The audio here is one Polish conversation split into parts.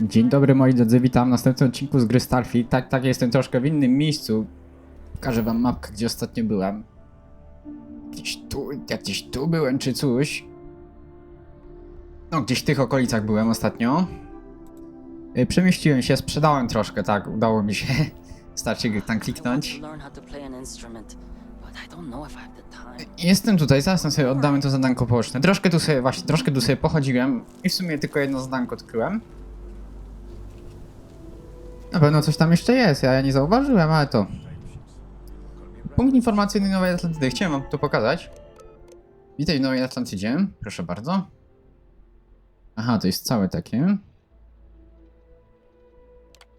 Dzień dobry moi drodzy, witam w następnym odcinku z gry Starfield. Tak, jestem troszkę w innym miejscu. Pokażę wam mapkę, gdzie ostatnio byłem. Gdzieś tu byłem czy coś. No, gdzieś w tych okolicach byłem ostatnio. Przemieściłem się, sprzedałem troszkę, tak, udało mi się. Starczy tam kliknąć. Jestem tutaj, zaraz sobie oddamy to zadanko poboczne. Troszkę tu sobie pochodziłem i w sumie tylko jedno zadanko odkryłem. Na pewno coś tam jeszcze jest, ja nie zauważyłem, ale to... Punkt informacyjny Nowej Atlantydy, chciałem wam to pokazać. Witaj w Nowej Atlantydzie, proszę bardzo. Aha, to jest całe takie.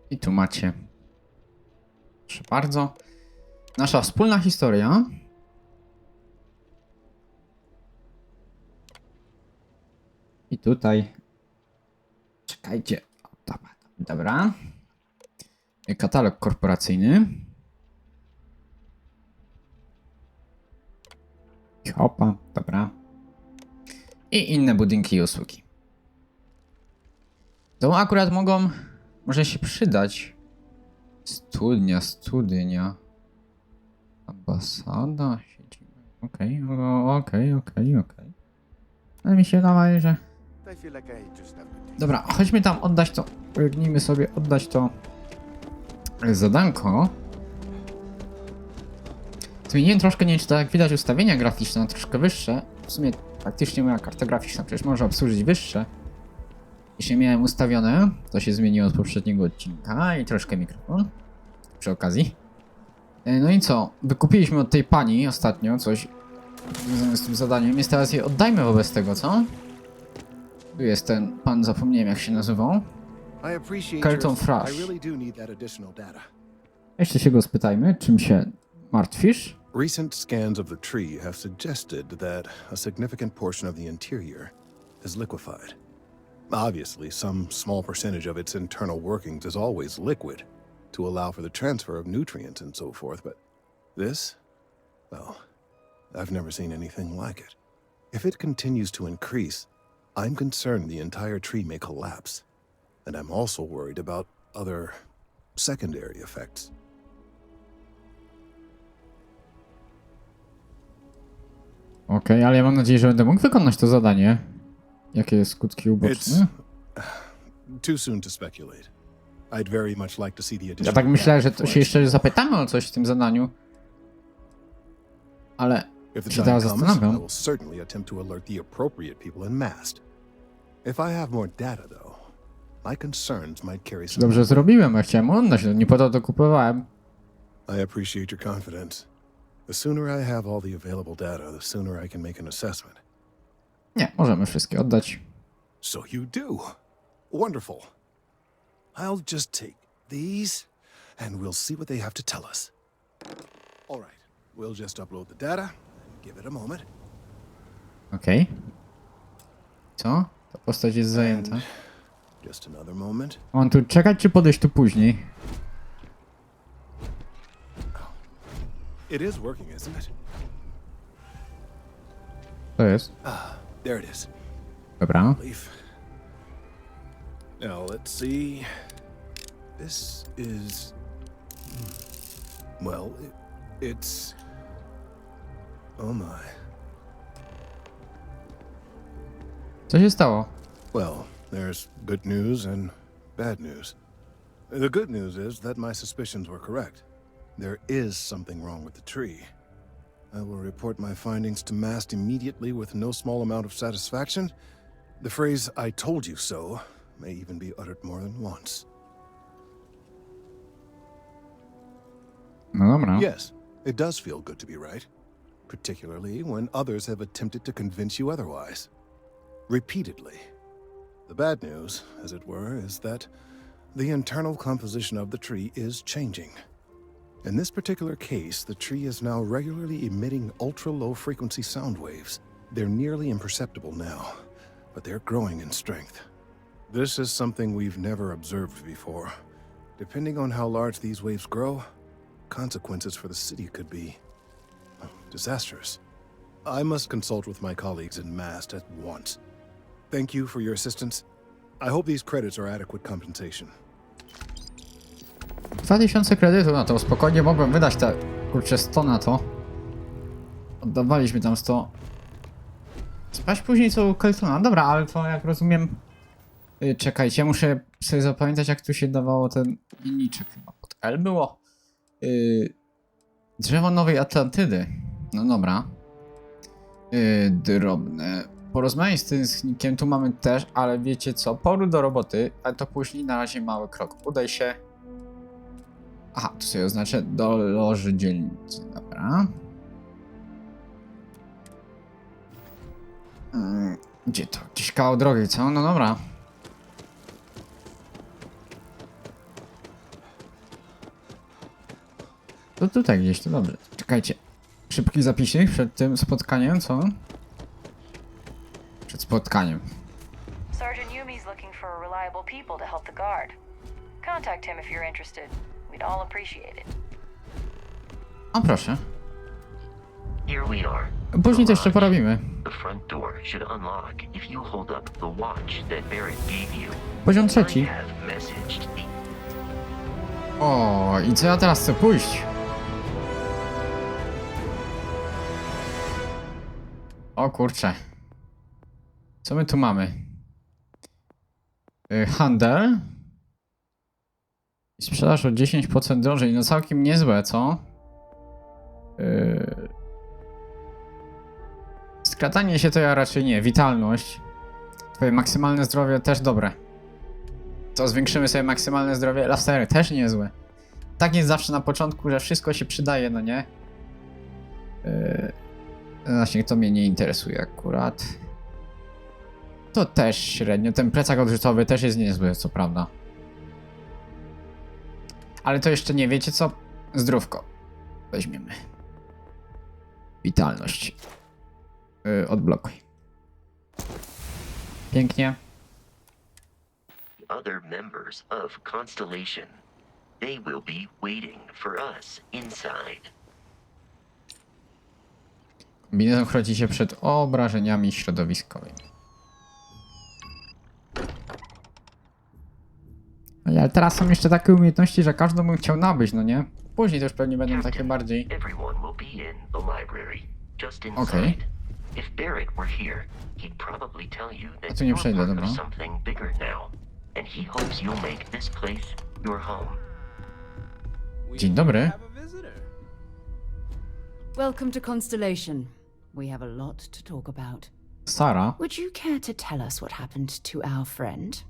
I tu macie. Proszę bardzo. Nasza wspólna historia. I tutaj. Czekajcie. Dobra. Katalog korporacyjny. Hopa, dobra. I inne budynki i usługi. To akurat może się przydać. Studnia. Ambasada, siedziba. Okej. Ale mi się wydaje, że... Dobra, chodźmy tam oddać to. Biegnijmy sobie oddać to zadanko. Zmieniłem troszkę, nie wiem czy to jak widać ustawienia graficzne, troszkę wyższe. W sumie faktycznie moja karta graficzna przecież może obsłużyć wyższe. Jeśli miałem ustawione, to się zmieniło od poprzedniego odcinka i troszkę mikrofon przy okazji. No i co? Wykupiliśmy od tej pani ostatnio coś związane z tym zadaniem, więc teraz je oddajmy wobec tego, co? Tu jest ten pan, zapomniałem jak się nazywał. Carlton Frash. Jeszcze się go spytajmy, czym się martwisz? Recent scans of the tree have suggested that a significant portion of the interior is liquefied. Obviously, some small percentage of its internal workings is always liquid to allow for the transfer of nutrients and so forth, but this, well, I've never seen anything like it. If it continues to increase, I'm concerned the entire tree may collapse, and I'm also worried about other secondary effects. Okej, ale ja mam nadzieję, że będę mógł wykonać to zadanie. Jakie skutki uboczne? Too soon to speculate. I'd very much like to see the Ja additional tak myślałem, że to data się jeszcze before zapytamy o coś w tym zadaniu. Ale If the się time teraz comes, I zastanawiam. will certainly attempt to alert the appropriate people en masse. If I have more data, though, my concerns might carry some Dobrze weight. zrobiłem, ja chciałem oddać, nie po to kupowałem. I appreciate your confidence. The sooner I have all the available data, the sooner I can make an assessment. Nie, możemy wszystkie oddać. So you do. Wonderful. I'll just take these, and we'll see what they have to tell us. All right. We'll just upload the data and give it a moment. Okej. Co? Ta postać jest zajęta. And just another moment. Mam tu czekać, czy podejść tu później? It is working, isn't it? To jest. There it is. Dobra. Leaf. Now let's see. This is. Well, it's. Oh my. Co się stało? Well, there's good news and bad news. The good news is that my suspicions were correct. There is something wrong with the tree. I will report my findings to MAST immediately with no small amount of satisfaction. The phrase, "I told you so," may even be uttered more than once. No dobra. Yes, it does feel good to be right, particularly when others have attempted to convince you otherwise. Repeatedly. The bad news, as it were, is that the internal composition of the tree is changing. In this particular case, the tree is now regularly emitting ultra-low frequency sound waves. They're nearly imperceptible now, but they're growing in strength. This is something we've never observed before. Depending on how large these waves grow, consequences for the city could be disastrous. I must consult with my colleagues in MAST at once. Thank you for your assistance. I hope these credits are adequate compensation. 2000 kredytów na to, spokojnie mogłem wydać te, kurczę, 100 na to. Oddawaliśmy tam 100. Spać później co u Keltona. Dobra, ale to jak rozumiem... Czekajcie, muszę sobie zapamiętać, jak tu się dawało ten linijczyk. Chyba pod L było. Drzewo Nowej Atlantydy. No dobra. Drobne. Porozmawiaj z tęsknikiem, tu mamy też, ale wiecie co? Powrót do roboty, ale to później, na razie mały krok. Udaj się... Aha, tu sobie oznaczę do loży dzielnicy. Dobra. Gdzie to? Gdzieś kawał drogi, co? No dobra. To tutaj gdzieś, to dobrze. Czekajcie. Szybki zapisik przed tym spotkaniem, co? Przed spotkaniem. Sergeant Yumi's looking for reliable people to help the guard. Contact him if you're interested. We'd all appreciate it. O proszę. Here we are. Później to jeszcze porobimy. The front door should unlock if you hold up the watch that Barrett gave you. Poziom I trzeci. have messaged the... O, i co ja teraz chcę pójść? O kurczę. Co my tu mamy? Handel. I sprzedaż o 10% drożej. No całkiem niezłe, co? Skratanie się to ja raczej nie. Witalność. Twoje maksymalne zdrowie też dobre. To zwiększymy sobie maksymalne zdrowie. Lasery też niezłe. Tak jest zawsze na początku, że wszystko się przydaje, no nie? Właśnie to mnie nie interesuje akurat. To też średnio. Ten plecak odrzutowy też jest niezły, co prawda. Ale to jeszcze nie, wiecie co? Zdrówko. Weźmiemy. Witalność. Odblokuj. Pięknie. other members of Constellation. They will be waiting for us inside. Kombinezon chroni się przed obrażeniami środowiskowymi. Ale teraz są jeszcze takie umiejętności, że każdy bym chciał nabyć, no nie? Później to już pewnie będą takie bardziej... Everyone will be in the library, just inside. Okay. If Barrett were here, he'd probably tell you A that tu nie you're przejdę, part dobra. of something bigger now, and he hopes you'll make this place your home. Dzień dobry. Welcome to Constellation. We have a lot to talk about. Sara. Would you care to tell us what happened to our friend?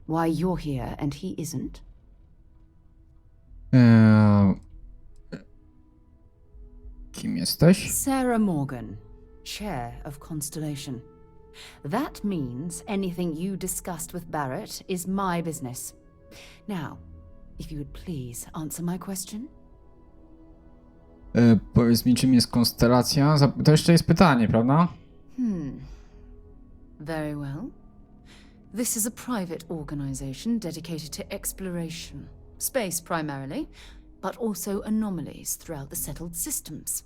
Why you're here and he isn't? Kim jesteś? Sarah Morgan, chair of Constellation. That means anything you discussed with Barrett is my business. Now, if you would please answer my question. Powiedz mi, czym jest konstelacja? To jeszcze jest pytanie, prawda? Very well. This is a private organization dedicated to exploration. Space primarily, but also anomalies throughout the settled systems.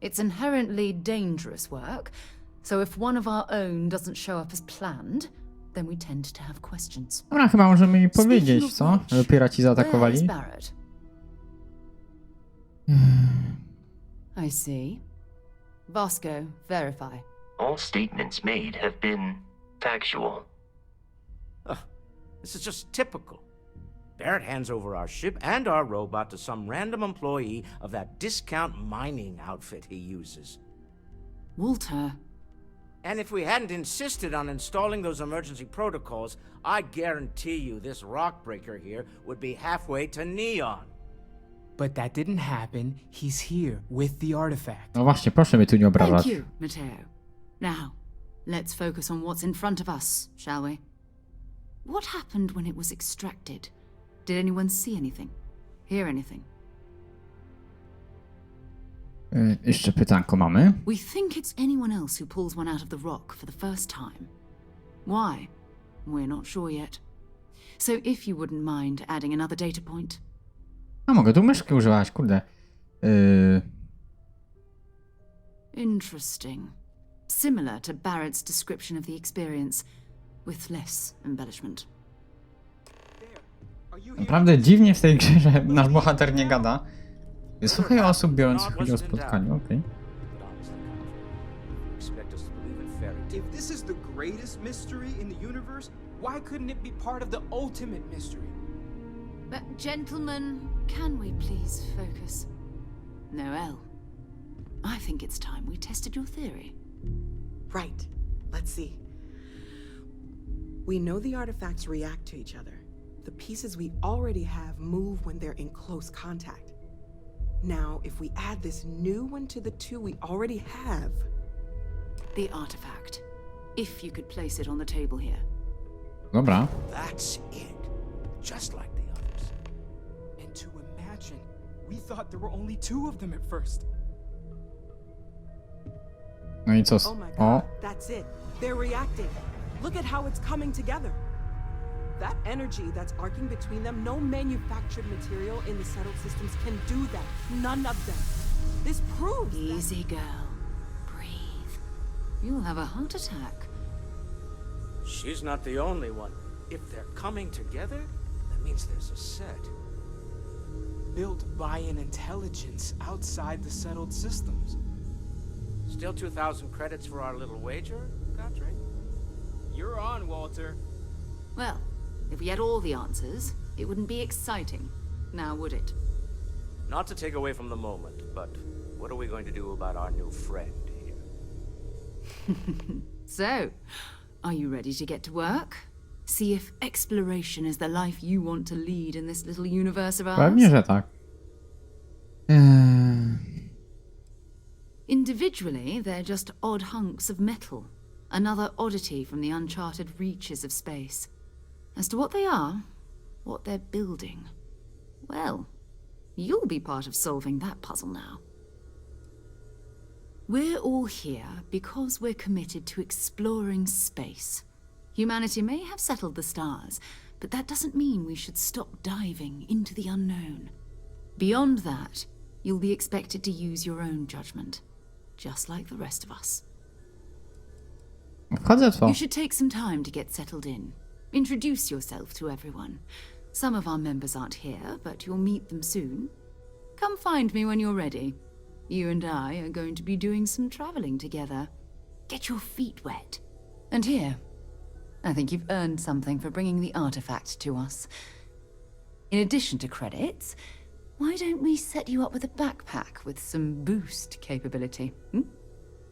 It's inherently dangerous work, so if one of our own doesn't show up as planned, then we tend to have questions. Dobra, chyba możemy mi powiedzieć, Speaking co? of which, Że piraci Where's zaatakowali. Barrett? I see. Vasco, verify. All statements made have been factual. This is just typical. Barrett hands over our ship and our robot to some random employee of that discount mining outfit he uses. Walter. And if we hadn't insisted on installing those emergency protocols, I guarantee you this rock breaker here would be halfway to Neon. But that didn't happen. He's here with the artifact. No właśnie, proszę mnie tu nie obrażać. Thank you, Matteo. Now, let's focus on what's in front of us, shall we? What happened when it was extracted? Did anyone see anything? Hear anything? Jeszcze pytanko mamy. We think it's anyone else who pulls one out of the rock for the first time. Why? We're not sure yet. So if you wouldn't mind adding another data point. A mogę tu myszki używać, kurde. Interesting. similar to Barrett's description of the experience, with less embellishment. Naprawdę dziwnie w tej grze, że nasz bohater nie gada. Słuchaj osób biorących udział w spotkaniu, okej. Expect us to believe in fairy tales. If this is the greatest mystery in the universe, why couldn't it be part of the ultimate mystery? But gentlemen, can we please focus? Noel, I think it's time we tested your theory. Right. Let's see. We know the artifacts react to each other. The pieces we already have move when they're in close contact. Now, if we add this new one to the two we already have... The artifact. If you could place it on the table here. Dobra. That's it. Just like the others. And to imagine, we thought there were only 2 of them at first. No i co? Oh my O, god, that's it. They're reacting. Look at how it's coming together. That energy that's arcing between them, no manufactured material in the settled systems can do that. None of them. This proves that... Easy, girl. Breathe. You'll have a heart attack. She's not the only one. If they're coming together, that means there's a set. Built by an intelligence outside the settled systems. Still 2,000 credits for our little wager, Godfrey? You're on, Walter. Well, if we had all the answers, it wouldn't be exciting, now would it? Not to take away from the moment, but what are we going to do about our new friend here? So, are you ready to get to work? See if exploration is the life you want to lead in this little universe of ours? pewnie, że tak. Individually, they're just odd hunks of metal. Another oddity from the uncharted reaches of space. As to what they are, what they're building, well, you'll be part of solving that puzzle now. We're all here because we're committed to exploring space. Humanity may have settled the stars, but that doesn't mean we should stop diving into the unknown. Beyond that, you'll be expected to use your own judgment, just like the rest of us. Wchodzę w to. You should take some time to get settled in. Introduce yourself to everyone. Some of our members aren't here, but you'll meet them soon. Come find me when you're ready. You and I are going to be doing some traveling together. Get your feet wet. And here, I think you've earned something for bringing the artifact to us. In addition to credits, why don't we set you up with a backpack with some boost capability?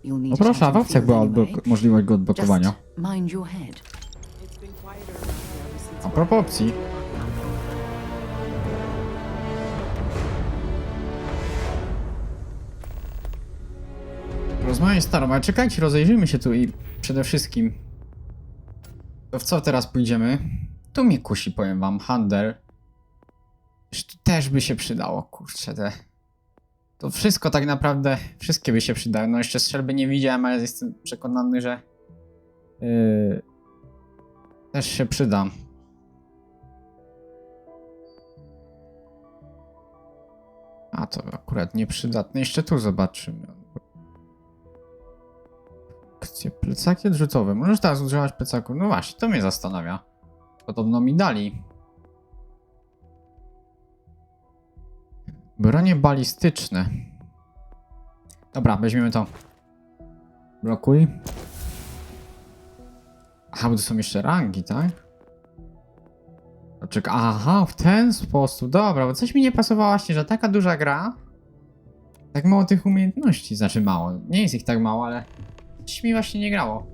You'll need No to proszę, a w opcjach była możliwość go odblokowania. Just mind your head. It's been quieter around here ever since... A propos opcji. Rozmawiam starą, ale czekajcie, rozejrzyjmy się tu i przede wszystkim... To w co teraz pójdziemy? Tu mnie kusi, powiem wam, handel. Tu też by się przydało, kurczę, te... To wszystko tak naprawdę, wszystkie by się przydały. No jeszcze strzelby nie widziałem, ale jestem przekonany, że... też się przyda. A to akurat nieprzydatne. Jeszcze tu zobaczymy. Plecaki odrzutowe. Możesz teraz używać plecaków? No właśnie, to mnie zastanawia. Podobno mi dali. Bronie balistyczne. Dobra, weźmiemy to. Blokuj. Aha, bo to są jeszcze rangi, tak? Czekaj, aha, w ten sposób. Dobra, bo coś mi nie pasowało właśnie, że taka duża gra. Tak mało tych umiejętności. Znaczy mało. Nie jest ich tak mało, ale coś mi właśnie nie grało.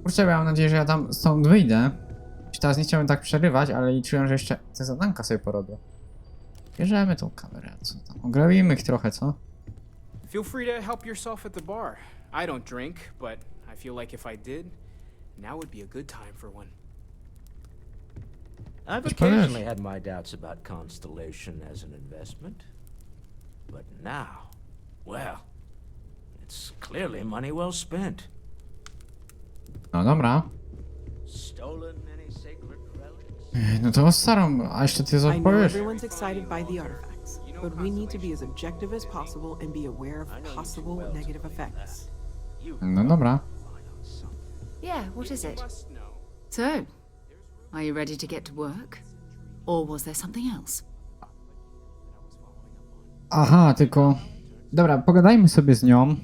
Kurczę, ja mam nadzieję, że ja tam stąd wyjdę. Teraz nie chciałem tak przerywać, ale liczyłem, że jeszcze te zadanka sobie porobię. Bierzemy tą kamerę, co tam? Ograbimy ich trochę, co? Feel free to help yourself at the bar. I don't drink, but I feel like if I did, now would be a good time for one. I've occasionally had my doubts about Constellation as an investment. But now, well, it's clearly money well spent. No dobra. Stolen any sacred relics? No to starą, a jeszcze ty I know odpowiesz. everyone's excited by the artifacts, but we need to be as objective as possible and be aware of possible negative effects. No dobra. Yeah, what is it? Must know. So, are you ready to get to work? Or was there something else? Aha, tylko... Dobra, pogadajmy sobie z nią.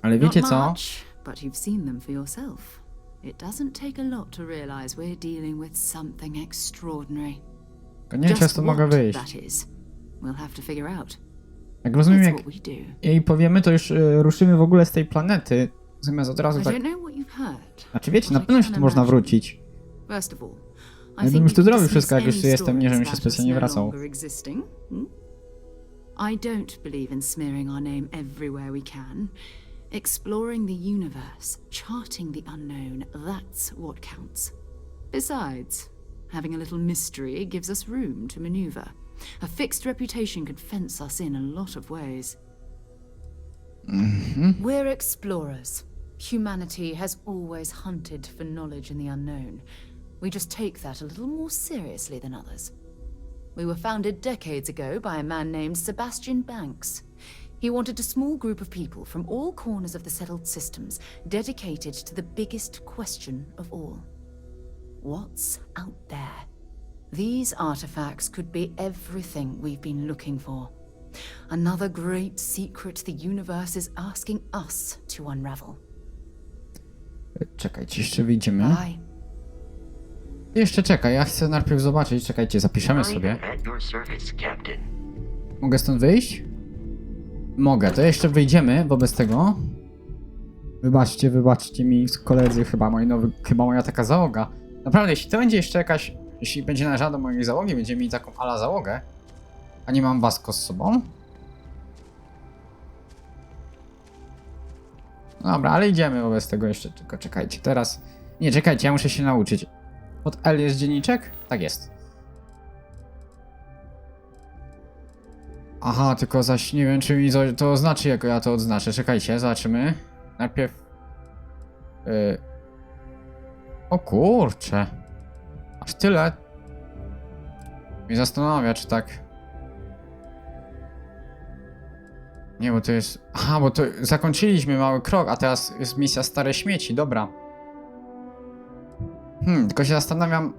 Ale wiecie Not co? much, but you've seen them for yourself. It doesn't take a lot to realize we're dealing with something extraordinary. To nie często mogę wyjść. that is, we'll have to figure out. Jak rozumiem, That's jak what we do. jej powiemy, to już ruszymy w ogóle z tej planety. Zamiast od razu I tak... don't know what you've heard. Znaczy wiecie, na but I pewno się can tu można imagine. wrócić. First of all, Ja bym już tu zrobił wszystko, jak już tu jestem, nie żebym się specjalnie wracał. I don't believe in smearing our name everywhere we can. Exploring the universe, charting the unknown, that's what counts. Besides, having a little mystery gives us room to maneuver. A fixed reputation could fence us in a lot of ways. We're explorers. Humanity has always hunted for knowledge in the unknown. We just take that a little more seriously than others. We were founded decades ago by a man named Sebastian Banks. He wanted a small group of people from all corners of the settled systems dedicated to the biggest question of all. What's out there? These artifacts could be everything we've been looking for. Another great secret the universe is asking us to unravel. Czekajcie, jeszcze wyjdziemy. Aye. Jeszcze czekaj, ja chcę najpierw zobaczyć. Czekajcie, zapiszemy sobie. At your service, Captain. Mogę stąd wyjść? Mogę, to jeszcze wyjdziemy wobec tego. Wybaczcie mi koledzy, chyba moja taka załoga. Naprawdę, jeśli to będzie jeszcze jakaś, jeśli będzie należała do mojej załogi, będziemy mieli taką ala załogę, a nie mam Vasco z sobą. Dobra, ale idziemy wobec tego jeszcze, tylko czekajcie, teraz... Nie, czekajcie, ja muszę się nauczyć. Pod L jest dzienniczek? Tak jest. Aha, tylko zaś nie wiem, czy mi to oznaczy, jako ja to odznaczę. Czekajcie, zobaczymy. Najpierw... O kurcze. Aż tyle. Mnie zastanawia, czy tak... Nie, bo to jest... Aha, bo to zakończyliśmy Mały Krok, a teraz jest misja Stare Śmieci, dobra. Tylko się zastanawiam...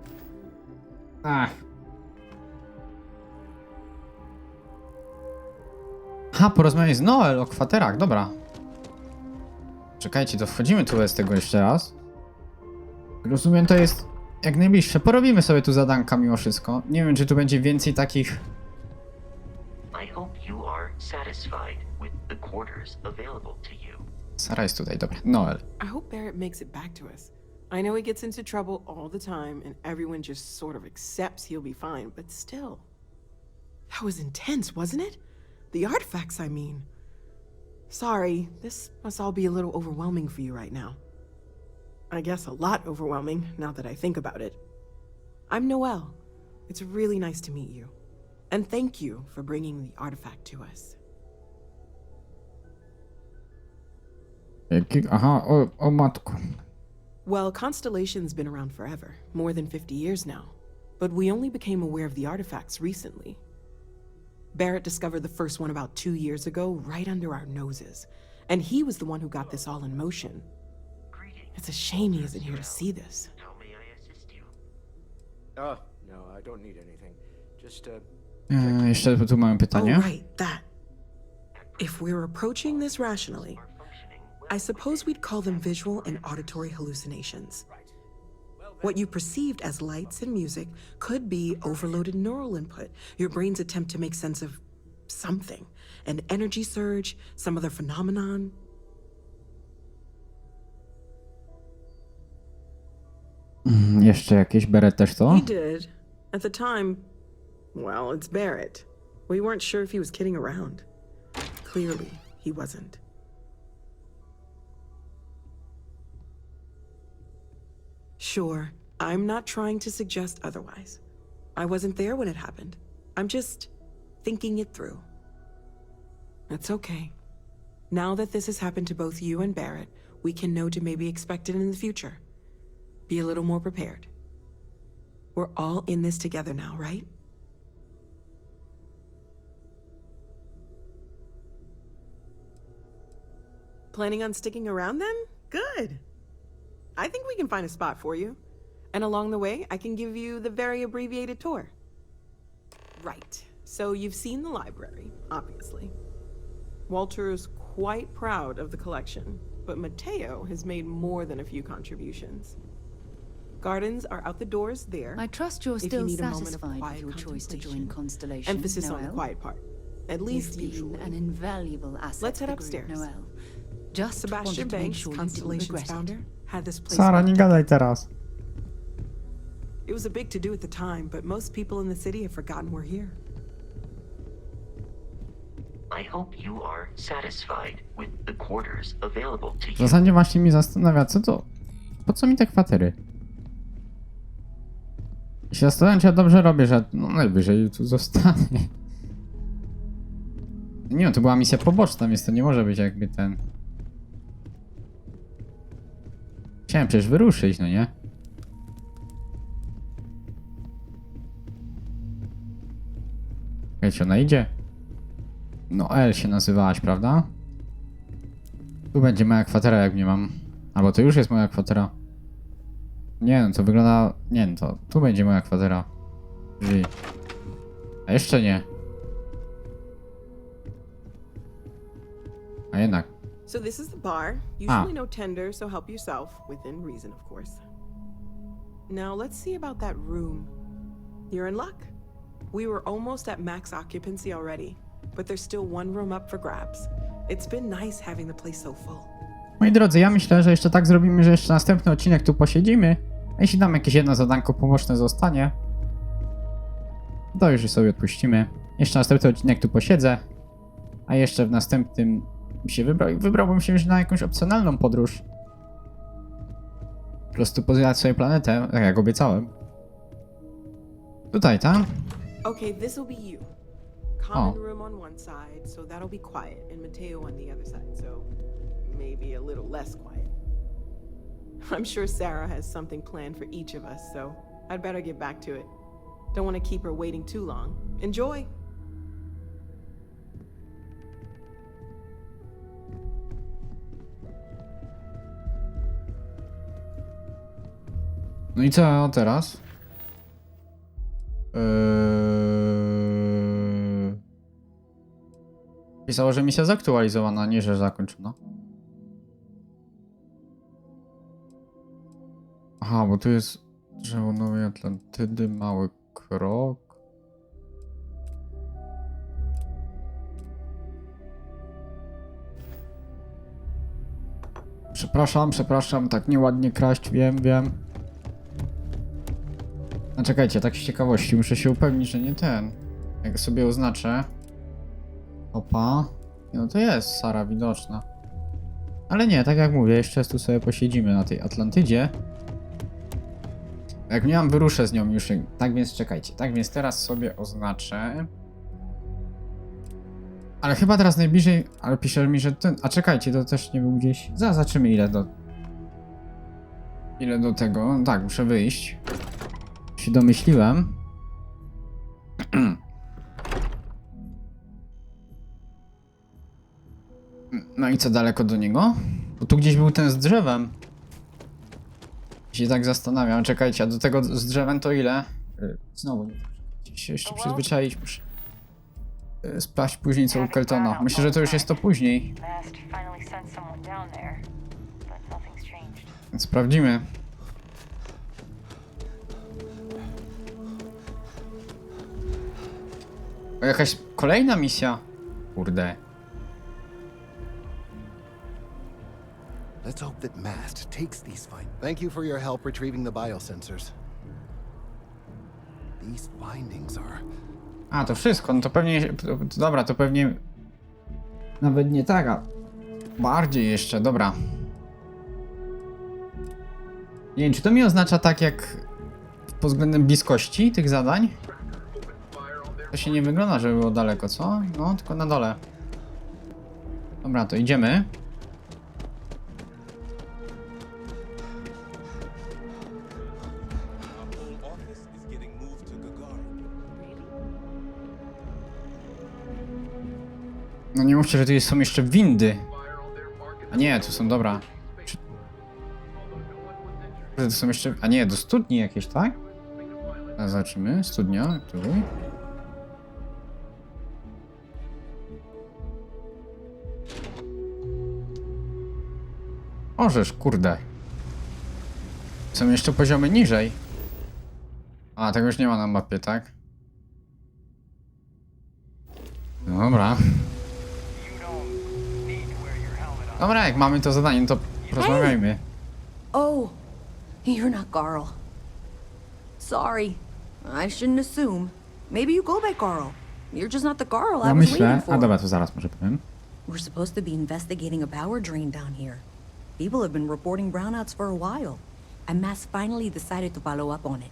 Aha, porozmawiaj z Noel o kwaterach, dobra. Czekajcie, to wchodzimy tu z tego jeszcze raz. Rozumiem, to jest jak najbliższe. Porobimy sobie tu zadanka mimo wszystko. Nie wiem, czy tu będzie więcej takich... I hope you are satisfied with the quarters available to you. Sara jest tutaj, dobra. Noel. I hope Barrett makes it back to us. I know he gets into trouble all the time, and everyone just sort of accepts he'll be fine, but still. That was intense, wasn't it? The artifacts, I mean. Sorry, this must all be a little overwhelming for you right now. I guess a lot overwhelming, now that I think about it. I'm Noelle. It's really nice to meet you. And thank you for bringing the artifact to us. Aha, o matko. Well, Constellation's been around forever, more than 50 years now. But we only became aware of the artifacts recently. Barrett discovered the first one about 2 years ago, right under our noses. And he was the one who got this all in motion. It's a shame he isn't here to see this. How may I assist you? Oh, no, I don't need anything. Just, Jeszcze tu mamy pytanie. Oh, right, that. If we're approaching this rationally, I suppose we'd call them visual and auditory hallucinations. What you perceived as lights and music could be overloaded neural input, your brain's attempt to make sense of something. An energy surge, some other phenomenon. Jeszcze jakieś Barrett też to? He did. At the time, well, it's Barrett. We weren't sure if he was kidding around. Clearly, he wasn't. Sure, I'm not trying to suggest otherwise. I wasn't there when it happened. I'm just thinking it through. It's okay. Now that this has happened to both you and Barrett, we can know to maybe expect it in the future. Be a little more prepared. We're all in this together now, right? Planning on sticking around then? Good. I think we can find a spot for you. And along the way, I can give you the very abbreviated tour. Right. So you've seen the library, obviously. Walter's quite proud of the collection, but Mateo has made more than a few contributions. Gardens are out the doors there. I trust you're if you still need a moment of satisfied with quiet your choice to join contemplation. Constellation, Emphasis on the Noel. quiet part. At least You've been usually. an invaluable asset Let's to head the group, upstairs. Noel. Just Sebastian wanted to make Banks, sure you didn't Constellation's regret founder, it. had this place. Sara, nie gadaj teraz. It was a big to-do at the time, but most people in the city have forgotten we're here. I hope you are satisfied with the quarters available to W you. zasadzie właśnie mnie zastanawia, co to... Po co mi te kwatery? I się zastanawiam, czy ja dobrze robię, że no najwyżej tu zostanę. Nie no, to była misja poboczna, więc to nie może być jakby ten... Chciałem przecież wyruszyć, no nie? Wiecie, ona idzie? No L się nazywałaś, prawda? Tu będzie moja kwatera, jak mnie mam... Albo to już jest moja kwatera. Nie no, to wygląda... Nie no, to tu będzie moja kwatera. Drzwi. A jeszcze nie. A jednak. So this is the bar. Usually no tender, so help yourself, within reason, of course. Now let's see about that room. You're in luck. We were almost at max occupancy already, but there's still one room up for grabs. It's been nice having the place so full. Moi drodzy, ja myślę, że jeszcze tak zrobimy, że jeszcze następny odcinek tu posiedzimy. A jeśli nam jakieś jedno zadanko poboczne zostanie, to już sobie odpuścimy. Jeszcze następny odcinek tu posiedzę. A jeszcze w następnym się wybrałbym się już na jakąś opcjonalną podróż. Po prostu pozwiedzać sobie planetę, tak jak obiecałem. Tutaj, tak? Okay, this'll be you. Common room on one side, so that'll be quiet, and Mateo on the other side, so maybe a little less quiet. I'm sure Sarah has something planned for each of us, so I'd better get back to it. Don't want to keep her waiting too long. Enjoy! No i co teraz? Pisało, że misja zaktualizowana, nie że zakończona. Aha, bo tu jest drzewo Nowej Atlantydy, Mały Krok. Przepraszam, tak nieładnie kraść, wiem. No czekajcie, tak z ciekawości, muszę się upewnić, że nie ten. Jak sobie oznaczę. Opa. No to jest Sara widoczna. Ale nie, tak jak mówię, jeszcze tu sobie posiedzimy na tej Atlantydzie. Jak miałam, wyruszę z nią już. Tak więc czekajcie. Tak więc teraz sobie oznaczę. Ale chyba teraz najbliżej. Ale pisze mi, że ten. A czekajcie, to też nie był gdzieś. Zobaczymy ile do tego. No tak, muszę wyjść. Się domyśliłem. No i co, daleko do niego? Bo tu gdzieś był ten z drzewem. Się tak zastanawiam. Czekajcie, a do tego z drzewem to ile? Znowu nie muszę się jeszcze przyzwyczaić. Muszę sprawdzić później co u Keltona. Myślę, że to już jest to później. Więc sprawdzimy. O, jakaś kolejna misja. Kurde. Let's hope that Mast takes these findings. Thank you for your help retrieving the biosensors. These findings are... A, to wszystko. No to pewnie... Dobra, to pewnie... Nawet nie tak, a... Bardziej jeszcze, dobra. Nie wiem, czy to mi oznacza tak jak... Pod względem bliskości tych zadań? To się nie wygląda, żeby było daleko, co? No, tylko na dole. Dobra, to idziemy. No nie mówcie, że tu są jeszcze windy. A nie, tu są, dobra. To są jeszcze... A nie, do studni jakieś, tak? A zobaczymy. Studnia, tu. Orzesz, kurde. Są jeszcze poziomy niżej. A, tego już nie ma na mapie, tak? Dobra. Dobra, jak mamy to zadanie, to porozmawiajmy. Oh, you're not Carl. Sorry. I shouldn't assume. Maybe you go by Carl. You're just not the Carl I Ja was myślę... waiting for. A dobra, to zaraz może powiem. We're supposed to be investigating a power drain down here. People have been reporting brownouts for a while, and Mass finally decided to follow up on it.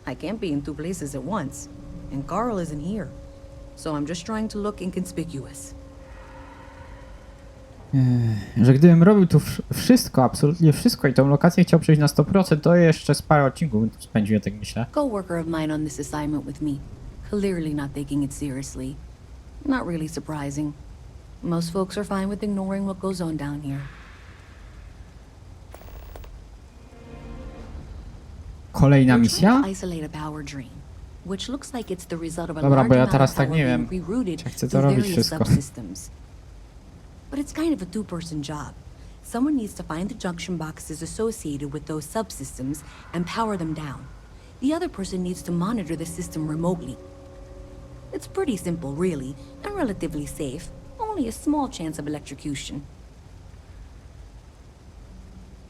I can't be in two places at once, and Carl isn't here, so I'm just trying to look inconspicuous. Że gdybym robił tu wszystko, absolutnie wszystko i tą lokację chciał przejść na 100%, to jeszcze z parę odcinków bym tu spędził, ja tak myślę. Coworker of mine on this assignment with me, clearly not taking it seriously. Not really surprising. Most folks are fine with ignoring what goes on down here. Kolejna We're misja? trying to isolate a power drain, which looks like it's the result of a Dobra, large bo ja amount teraz of tak power nie being wiem, rerouted czy chcę to through robić various wszystko. subsystems. But it's kind of a two-person job. Someone needs to find the junction boxes associated with those subsystems and power them down. The other person needs to monitor the system remotely. It's pretty simple, really, and relatively safe. Only a small chance of electrocution.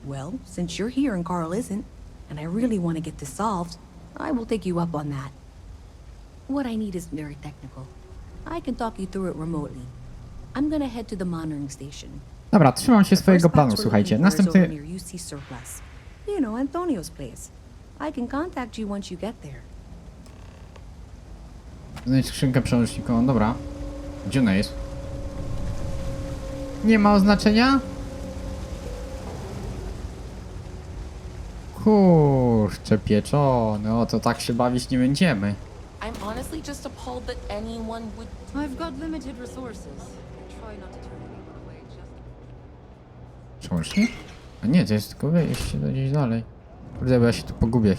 Well, since you're here and Carl isn't, and I really want to get this solved, I will take you up on that. What I need is very technical. I can talk you through it remotely. I'm gonna head to the monitoring station. Dobra, trzymam się swojego First planu, spot we're słuchajcie. looking for is over Następny... near UC Surplus. You know, Antonio's place. I can contact you once you get there. Znajdź skrzynkę przełącznikową, dobra. Gdzie ona jest? Nie ma oznaczenia? Kurczę pieczony, o to tak się bawić nie będziemy. I'm honestly just appalled that anyone would... I've got limited resources. Try not to turn anyone away just... Przełącznik? A nie, to jest tylko wejście do gdzieś dalej. Kurde, bo ja się tu pogubię.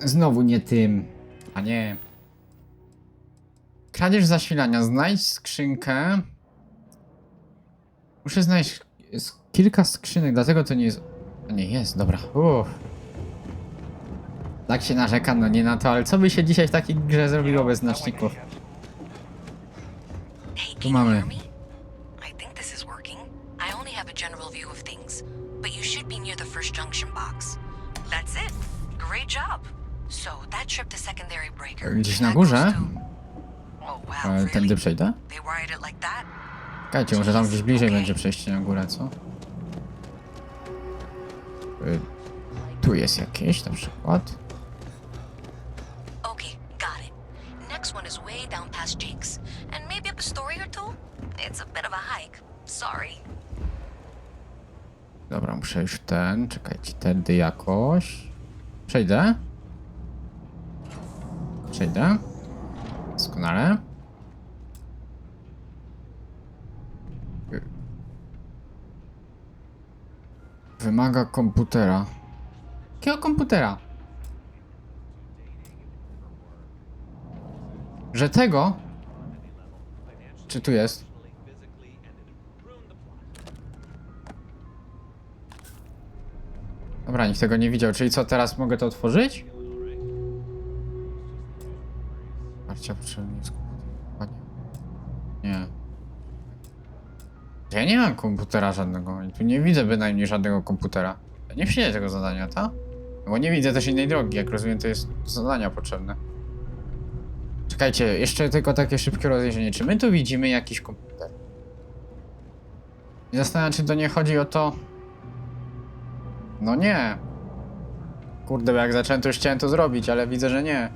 Znowu nie tym. A nie. Kradzież zasilania. Znajdź skrzynkę. Muszę znaleźć kilka skrzynek, dlatego to nie jest... A nie, jest, dobra. Tak się narzeka, no nie na to, ale co by się dzisiaj w takiej grze zrobiło bez znaczników? Hey, Tu mamy. I think this is working. I only have a general view of things, but you should be near the first junction box. That's it. Great job. So that trip to secondary breaker. Gdzieś na that górze? goes to- Oh wow, Tędy really? przejdę? They wired it like that? Czekajcie, może tam gdzieś bliżej będzie przejście na górę, co? Tu jest jakieś na przykład. Okay, got it. Next one is way down past Jake's. And maybe up a story or two? It's a bit of a hike. Sorry. Dobra, muszę już czekajcie, tędy jakoś. Przejdę? Przejdę. Doskonale. Wymaga komputera. Jakiego komputera? Że tego? Czy tu jest? Dobra, nikt tego nie widział. Czyli co, teraz mogę to otworzyć? Parcia potrzebna jest komputer. Nie. Ja nie mam komputera żadnego i tu nie widzę bynajmniej żadnego komputera. Ja nie przyjdę tego zadania, tak? No bo nie widzę też innej drogi, jak rozumiem to jest zadania potrzebne. Czekajcie, jeszcze tylko takie szybkie rozejrzenie. Czy my tu widzimy jakiś komputer? I zastanawiam się, czy to nie chodzi o to... No nie. Kurde, bo jak zacząłem, to już chciałem to zrobić, ale widzę, że nie.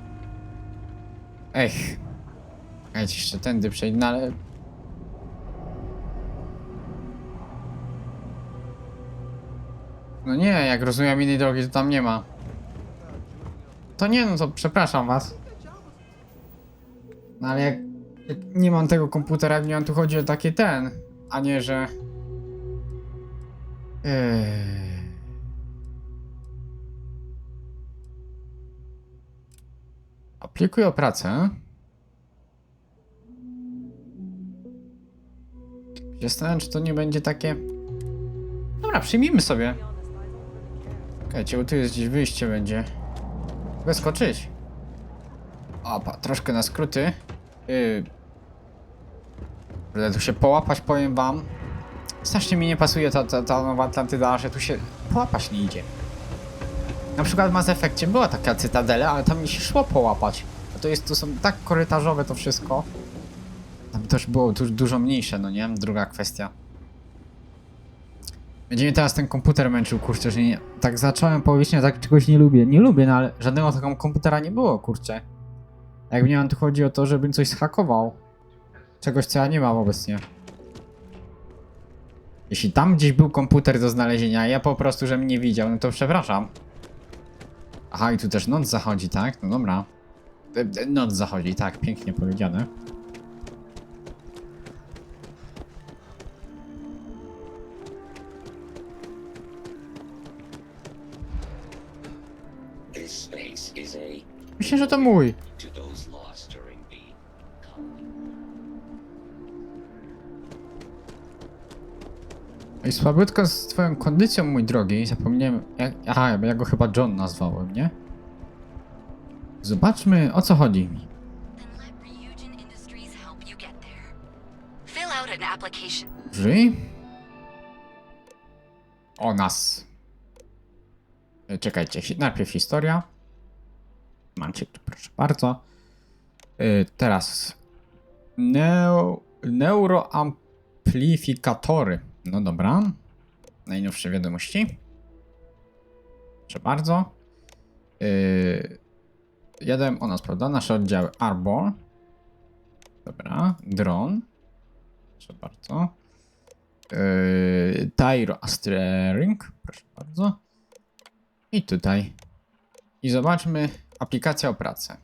Ech. Czekajcie, jeszcze tędy przejdę, no ale... No nie, jak rozumiem innej drogi, to tam nie ma. To nie, no to przepraszam was. No ale jak Nie mam tego komputera, jak nie mam tu chodzi o takie a nie, że... Aplikuję o pracę. Zastanawiam, czy to nie będzie takie... Dobra, przyjmijmy sobie. Czekajcie, bo tu jest gdzieś wyjście będzie. Mogę skoczyć. Opa, troszkę na skróty. Będę tu się połapać, powiem wam. Strasznie mi nie pasuje ta Nowa Atlantyda, że tu się połapać nie idzie. Na przykład w Mass Effectie była taka cytadela, ale tam mi się szło połapać. A to są tak korytarzowe to wszystko. Tam też było dużo mniejsze, no nie? Druga kwestia. Będzie mnie teraz ten komputer męczył, kurczę, że nie... Tak zacząłem powieść, tak czegoś nie lubię. Nie lubię, no ale żadnego takiego komputera nie było, kurczę. Jakby nie mam tu chodzi o to, żebym coś zhakował. Czegoś, co ja nie mam obecnie. Jeśli tam gdzieś był komputer do znalezienia, a ja po prostu, żebym nie widział, no to przepraszam. Aha, i tu też noc zachodzi, tak? No dobra. Noc zachodzi, tak, pięknie powiedziane. Myślę, że to mój. I słabiutko z twoją kondycją, mój drogi. Zapomniałem... Aha, ja go chyba John nazwałem, nie? Zobaczmy, o co chodzi mi. Żyj? O nas. Czekajcie, najpierw historia. Macie, proszę bardzo. Teraz neuroamplifikatory. No dobra. Najnowsze wiadomości. Proszę bardzo. Jadłem o nas, prawda? Nasze oddziały Arbor. Dobra. Dron. Proszę bardzo. Tyro Steering. Proszę bardzo. I tutaj. I zobaczmy aplikacja o pracę.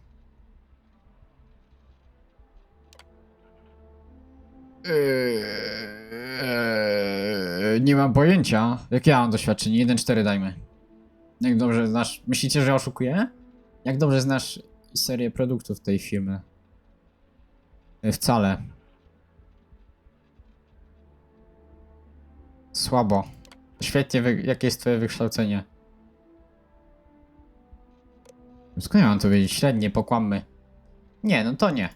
Nie mam pojęcia. Jak ja mam doświadczenie? 1.4 dajmy. Jak dobrze znasz... Myślicie, że oszukuję? Jak dobrze znasz serię produktów tej firmy? Wcale. Słabo. Świetnie, jakie jest twoje wykształcenie? Skąd ja mam to wiedzieć? Średnie, pokłammy. Nie, no to nie.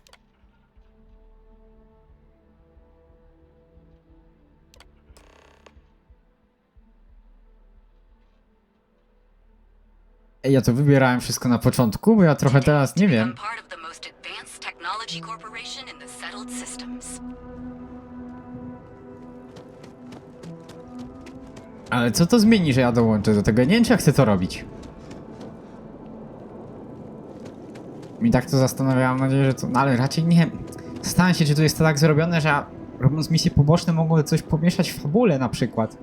Ej, ja to wybierałem wszystko na początku, bo ja trochę teraz nie wiem. Ale co to zmieni, że ja dołączę do tego? Nie wiem, czy ja chcę to robić. Mi tak to zastanawia, mam nadzieję, że to... No ale raczej nie... Zastanawiam się, czy to jest to tak zrobione, że ja, robiąc misje poboczne, mogę coś pomieszać w fabule na przykład.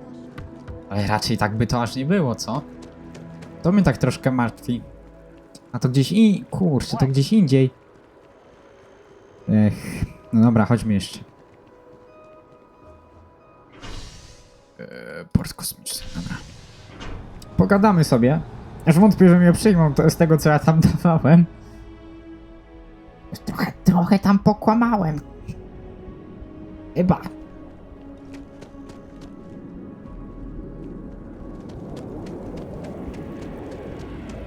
Ale raczej tak by to aż nie było, co? To mnie tak troszkę martwi. A to gdzieś kurczę, to gdzieś indziej. No dobra, chodźmy jeszcze. Port kosmiczny, dobra. Pogadamy sobie. Aż wątpię, że mnie przyjmą to z tego, co ja tam dawałem. Trochę tam pokłamałem. Chyba.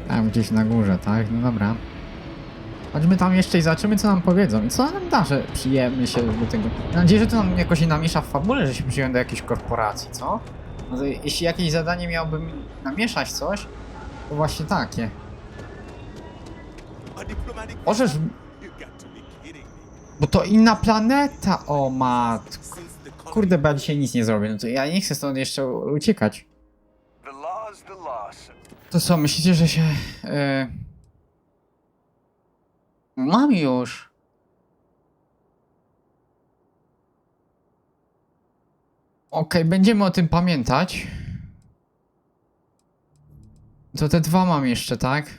Tam gdzieś na górze, tak? No dobra. Chodźmy tam jeszcze i zobaczymy, co nam powiedzą. I co nam da, że przyjemy się do tego. Mam nadzieję, że to nam jakoś nie namiesza w fabule, że się przyjemy do jakiejś korporacji, co? No to jeśli jakieś zadanie miałoby mi namieszać coś, to właśnie takie. Możesz... Bo to inna planeta, o matko. Kurde, bo ja dzisiaj nic nie zrobię, no to ja nie chcę stąd jeszcze uciekać. To co, myślicie, że się... Mam już. Okej, będziemy o tym pamiętać. To te dwa mam jeszcze, tak?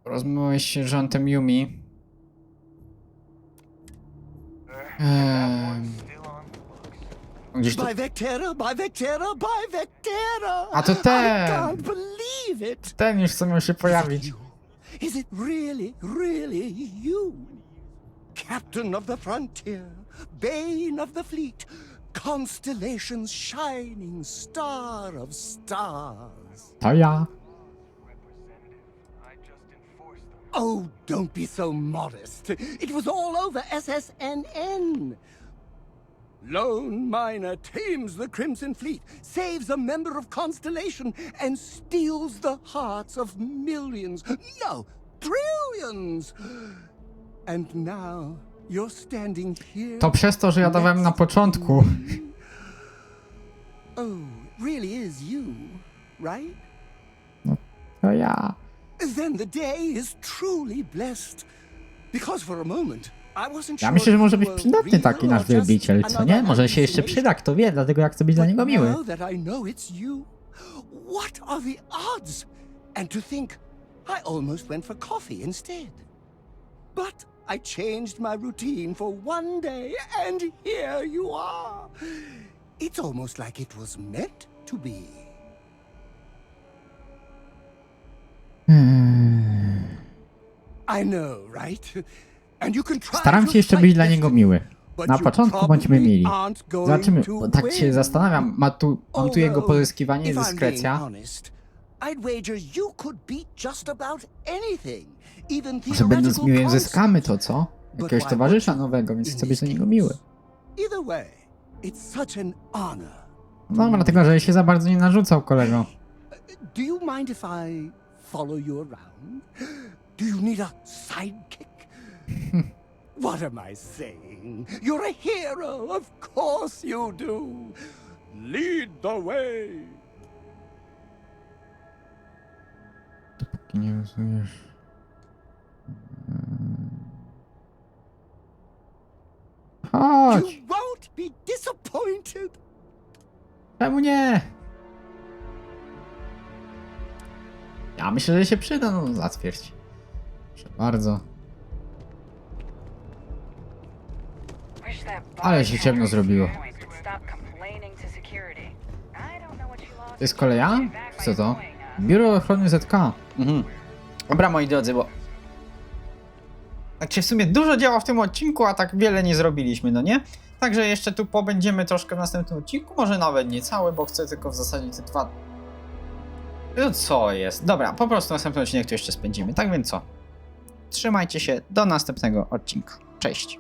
Rozmawiałeś z sierżantem Yumi. Gdzieś tu... By Vectera, by Vectera, by Vectera! A to ten! I can't believe it! Ten już co miał się pojawić. Is it really, really you? Captain of the frontier, bane of the fleet, constellation's shining star of stars. To ja. Oh, don't be so modest. It was all over SSNN. Lone miner tames the Crimson Fleet, saves a member of Constellation, and steals the hearts of millions, no, trillions. And now you're standing here. To przez to, że ja dawałem na początku. Oh, really is you, right? To ja. Then the day is truly blessed. Because for a moment I wasn't Ja sure myślę, że może if być you were przydatny taki real nasz or just wielbiciel, co nie? another Może się jeszcze przyda, kto wie, dlatego ja chcę być dla niego But miły. now that I know it's you, what are the odds? And to think, I almost went for coffee instead. But I changed my routine for one day, and here you are. It's almost like it was meant to be. I know, right? And you can try Staram to się jeszcze fight być dla destiny, niego miły. but Na you początku bądźmy probably mili. aren't going Zobaczymy, to bo tak się win. zastanawiam, mam tu jego pozyskiwanie, If I'm dyskrecja. being honest, I'd wager you could beat just about anything, even Może będąc theoretical miłym zyskamy to, concepts. co? But Jakiegoś why towarzysza would you nowego, więc in chcę być this dla niego case? miły. Either way, it's such an honor. No, dlatego, że się za bardzo nie narzucał, kolego. Do you mind if I follow you around? Do you need a sidekick? What am I saying? You're a hero, of course you do. Lead the way. Dopóki nie rozumiesz. Chodź! You won't be disappointed. Czemu nie? Ja myślę, że się przyda, no zatwierdź. Proszę bardzo. Ale się ciemno zrobiło. To jest koleja? Co to? Biuro Ochrony ZK. Dobra, moi drodzy, bo... Tak się w sumie dużo działa w tym odcinku, a tak wiele nie zrobiliśmy, no nie? Także jeszcze tu pobędziemy troszkę w następnym odcinku, może nawet nie cały, bo chcę tylko w zasadzie te dwa... No co jest? Dobra, po prostu następny odcinek tu jeszcze spędzimy, tak więc co? Trzymajcie się, do następnego odcinka. Cześć!